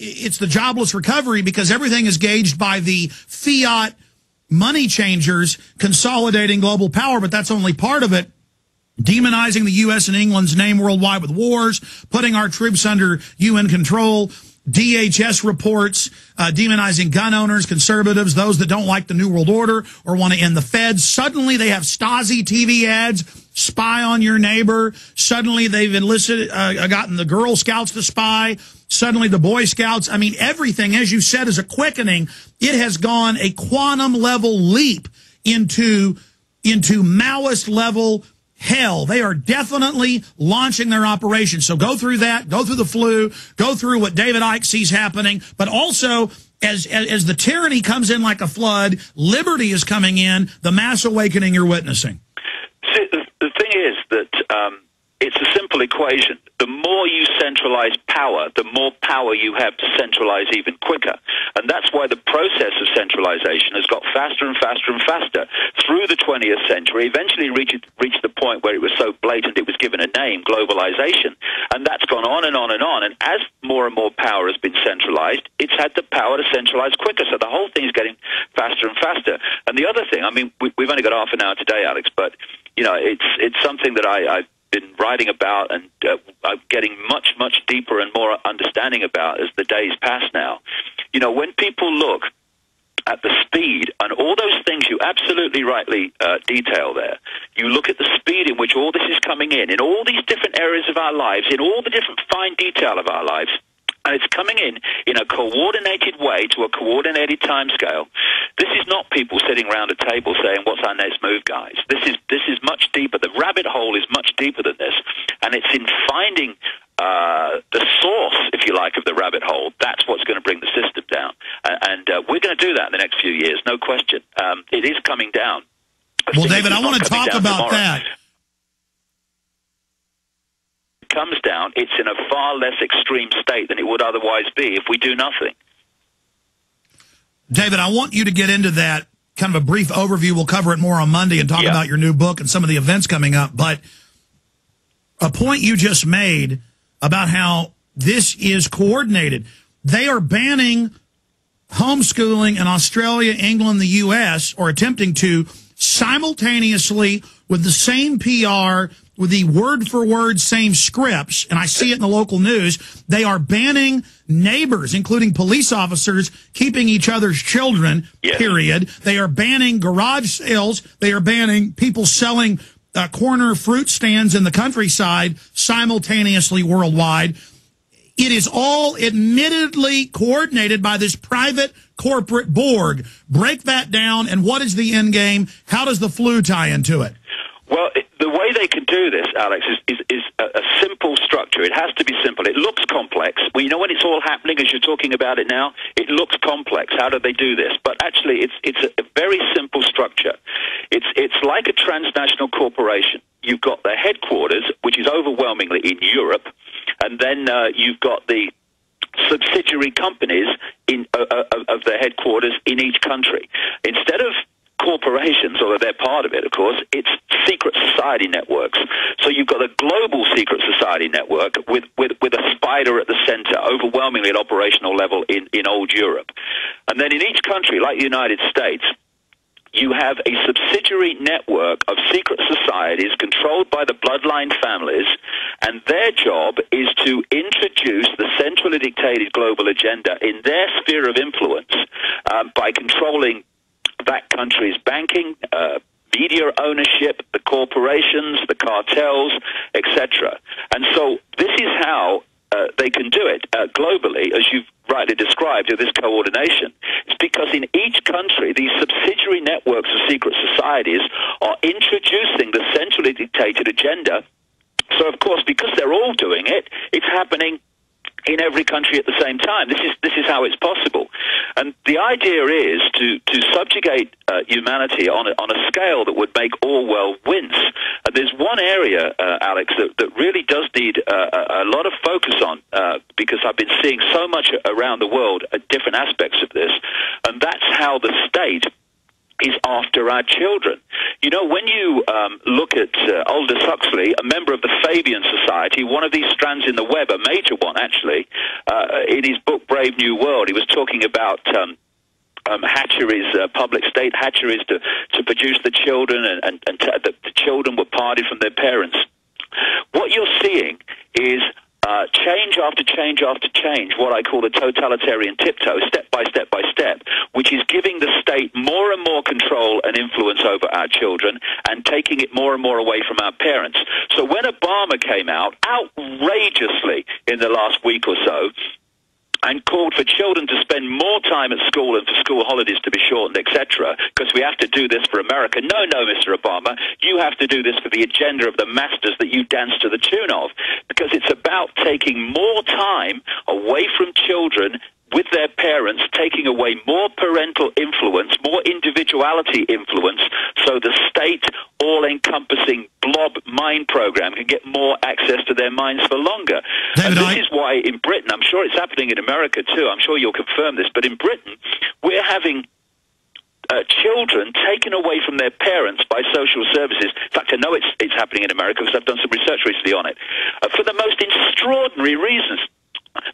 it's the jobless recovery because everything is gauged by the fiat money changers consolidating global power, but that's only part of it. Demonizing the U.S. and England's name worldwide with wars, putting our troops under UN control, DHS reports demonizing gun owners, conservatives, those that don't like the New World Order or want to end the feds. Suddenly they have Stasi TV ads, spy on your neighbor. Suddenly they've enlisted, gotten the Girl Scouts to spy. Suddenly the Boy Scouts. I mean, everything, as you said, is a quickening. It has gone a quantum level leap into Maoist level hell. They are definitely launching their operation. So go through that, go through the flu, go through what David Icke sees happening, but also as the tyranny comes in like a flood, liberty is coming in, the mass awakening you're witnessing. See, the thing is that it's a simple equation. The more you centralize power, the more power you have to centralize even quicker. And that's why the process of centralization has got faster and faster and faster through the 20th century, eventually reached the point where it was so blatant it was given a name, globalization. And that's gone on and on and on. And as more and more power has been centralized, it's had the power to centralize quicker. So the whole thing is getting faster and faster. And the other thing, I mean, we've only got half an hour today, Alex, but, you know, it's something that I've been writing about and I'm getting much, much deeper and more understanding about as the days pass now. You know, when people look at the speed and all those things you absolutely rightly detail there, you look at the speed in which all this is coming in all these different areas of our lives, in all the different fine detail of our lives, and it's coming in a coordinated way to a coordinated timescale. This is not people sitting around a table saying, what's our next move, guys? This is much deeper. The rabbit hole is much deeper than this, and it's in finding the source, if you like, of the rabbit hole. That's what's going to bring the system down. And we're going to do that in the next few years, no question. It is coming down. Well, David, I want to talk about that. Comes down, it's in a far less extreme state than it would otherwise be if we do nothing. David, I want you to get into that, kind of a brief overview. We'll cover it more on Monday and talk about your new book and some of the events coming up. But a point you just made about how this is coordinated. They are banning homeschooling in Australia, England, the U.S., or attempting to simultaneously with the same PR, with the word-for-word same scripts, and I see it in the local news. They are banning neighbors, including police officers, keeping each other's children, period. They are banning garage sales. They are banning people selling corner fruit stands in the countryside simultaneously worldwide. It is all admittedly coordinated by this private corporate Borg. Break that down, and what is the end game? How does the flu tie into it? Well, the way they can do this, Alex, is a simple structure. It has to be simple. It looks complex. Well, you know when it's all happening as you're talking about it now? It looks complex. How do they do this? But actually, it's a very simple structure. It's like a transnational corporation. You've got the headquarters, which is overwhelmingly in Europe, and then you've got the subsidiary companies of the headquarters in each country. Instead of corporations, although they're part of it, of course, it's secret society networks. So you've got a global secret society network with a spider at the center, overwhelmingly at operational level in old Europe. And then in each country, like the United States, you have a subsidiary network of secret societies controlled by the bloodline families, and their job is to introduce the centrally dictated global agenda in their sphere of influence by controlling that country's banking, media ownership, the corporations, the cartels, etc. And so this is how they can do it globally, as you've rightly described, with this coordination. It's because in each country, these subsidiary networks of secret societies are introducing the centrally dictated agenda. So, of course, because they're all doing it, it's happening in every country at the same time. This is how it's possible. And the idea is to subjugate humanity on a scale that would make all world wince. And there's one area, Alex, that really does need a lot of focus on, because I've been seeing so much around the world at different aspects of this, and that's how the state is after our children. You know, when you look at Aldous Huxley, a member of the Fabian Society, one of these strands in the web, a major one actually, in his book Brave New World, he was talking about hatcheries, public state hatcheries to produce the children, and the children were parted from their parents. What you're seeing is change after change after change, what I call the totalitarian tiptoe, step by step by step, which is giving the state more and more control and influence over our children and taking it more and more away from our parents. So when Obama came out outrageously in the last week or so, and called for children to spend more time at school and for school holidays to be shortened, etc., because we have to do this for America. No, Mr. Obama, you have to do this for the agenda of the masters that you dance to the tune of, because it's about taking more time away from children with their parents, taking away more parental influence, more individuality influence, so the state all-encompassing blob mind program can get more access to their minds for longer. David, and this is why in Britain, I'm sure it's happening in America too, I'm sure you'll confirm this, but in Britain, we're having children taken away from their parents by social services. In fact, I know it's happening in America because I've done some research recently on it, for the most extraordinary reasons.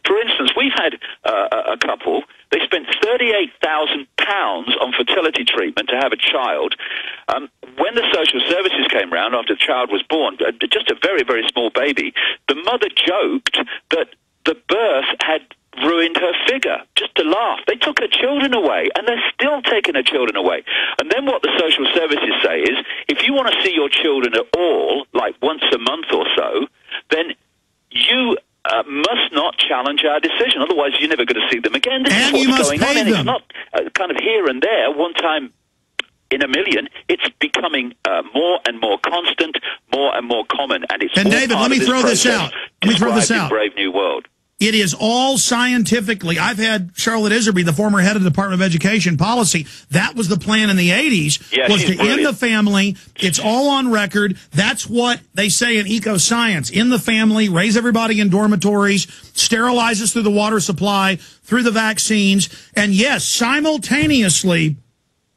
For instance, we've had a couple, they spent £38,000 on fertility treatment to have a child. When the social services came round after the child was born, just a very, very small baby, the mother joked that the birth had ruined her figure, just to laugh. They took her children away, and they're still taking her children away. And then what the social services say is, if you want to see your children at all, like once a month or so, then you must not challenge our decision. Otherwise, you're never going to see them again. This and is you what's must going pay on. And them. it's not kind of here and there, one time in a million. It's becoming more and more constant, more and more common. And it's all David, part let me of this throw this process out. Let me throw this described in out. Brave New World. It is all scientifically. I've had Charlotte Iserby, the former head of the Department of Education Policy. That was the plan in the 80s, Yeah, was she's to brilliant. end the family. It's all on record. That's what they say in eco-science. In the family, raise everybody in dormitories, sterilize us through the water supply, through the vaccines. And yes, simultaneously,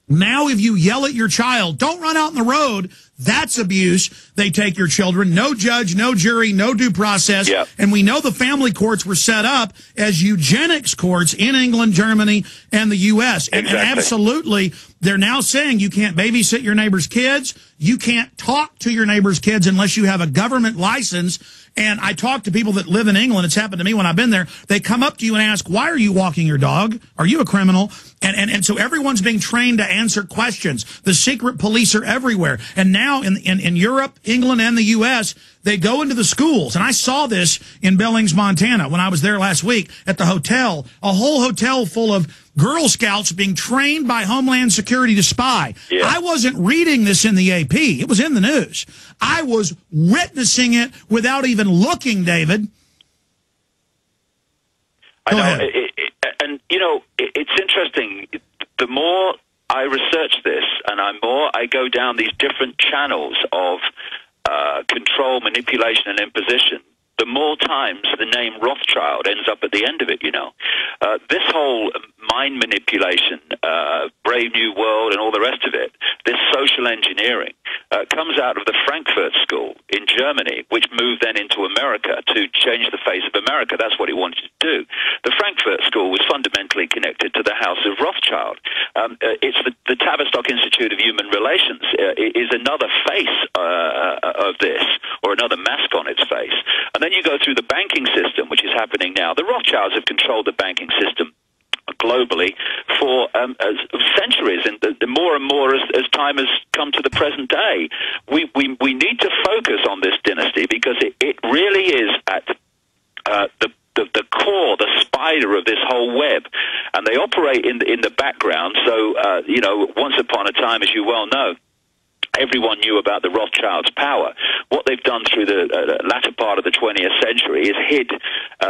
now if you yell at your child, don't run out in the road, that's abuse. They take your children. No judge, no jury, no due process. Yep. And we know the family courts were set up as eugenics courts in England, Germany, and the U.S. And absolutely, they're now saying you can't babysit your neighbor's kids. You can't talk to your neighbor's kids unless you have a government license. And I talk to people that live in England. It's happened to me when I've been there. They come up to you and ask, why are you walking your dog? Are you a criminal? And so everyone's being trained to answer questions. The secret police are everywhere. And now in Europe, England, and the U.S., they go into the schools. And I saw this in Billings, Montana, when I was there last week at the hotel, a whole hotel full of Girl Scouts being trained by Homeland Security to spy. Yeah. I wasn't reading this in the AP. It was in the news. I was witnessing it without even looking, David. I know, and you know, it's interesting. The more I research this, and the more I go down these different channels of control, manipulation, and imposition, the more times the name Rothschild ends up at the end of it, you know. This whole mind manipulation, Brave New World, and all the rest of it, this social engineering, comes out of the Frankfurt School in Germany, which moved then into America to change the face of America. That's what it wanted to do. The Frankfurt School was fundamentally connected to the House of Rothschild. It's the Tavistock Institute of Human Relations is another face of this, or another mask on its face. And then you go through the banking system, which is happening now. The Rothschilds have controlled the banking system globally for centuries, and the more and more as time has come to the present day. We need to focus on this dynasty because it really is at the core, the spider of this whole web, and they operate in the background. So you know, once upon a time, as you well know, everyone knew about the Rothschilds' power. What they've done through the latter part of the 20th century is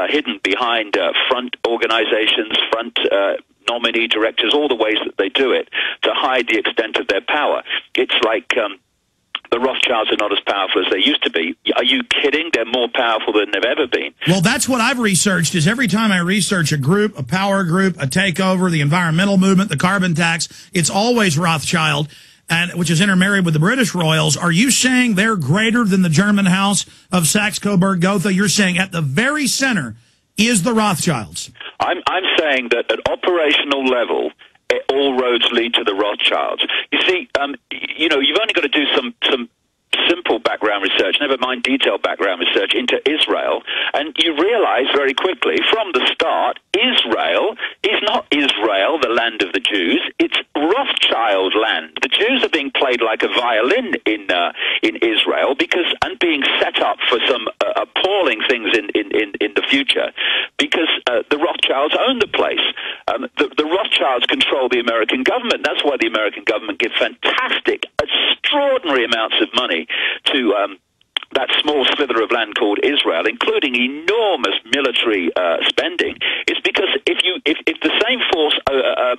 hidden behind front organizations, front nominee directors, all the ways that they do it, to hide the extent of their power. It's like the Rothschilds are not as powerful as they used to be. Are you kidding? They're more powerful than they've ever been. Well, that's what I've researched, is every time I research a group, a power group, a takeover, the environmental movement, the carbon tax, it's always Rothschild, and which is intermarried with the British royals. Are you saying they're greater than the German house of Saxe-Coburg-Gotha? You're saying at the very center is the Rothschilds. I'm saying that at operational level, all roads lead to the Rothschilds. You see, you've only got to do some simple background research, never mind detailed background research, into Israel, and you realize very quickly from the start, Israel is not Israel, the land of the Jews. It's Rothschild land. The Jews are being played like a violin in Israel and being set up for some appalling things in the future, because the Rothschilds own the place. The Rothschilds control the American government. That's why the American government gives fantastic, extraordinary amounts of money to that small slither of land called Israel, including enormous military spending. It's because if the same force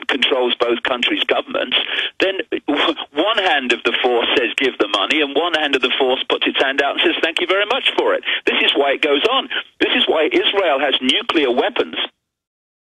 controls both countries' governments, then one hand of the force says give the money, and one hand of the force puts its hand out and says thank you very much for it. This is why it goes on. This is why Israel has nuclear weapons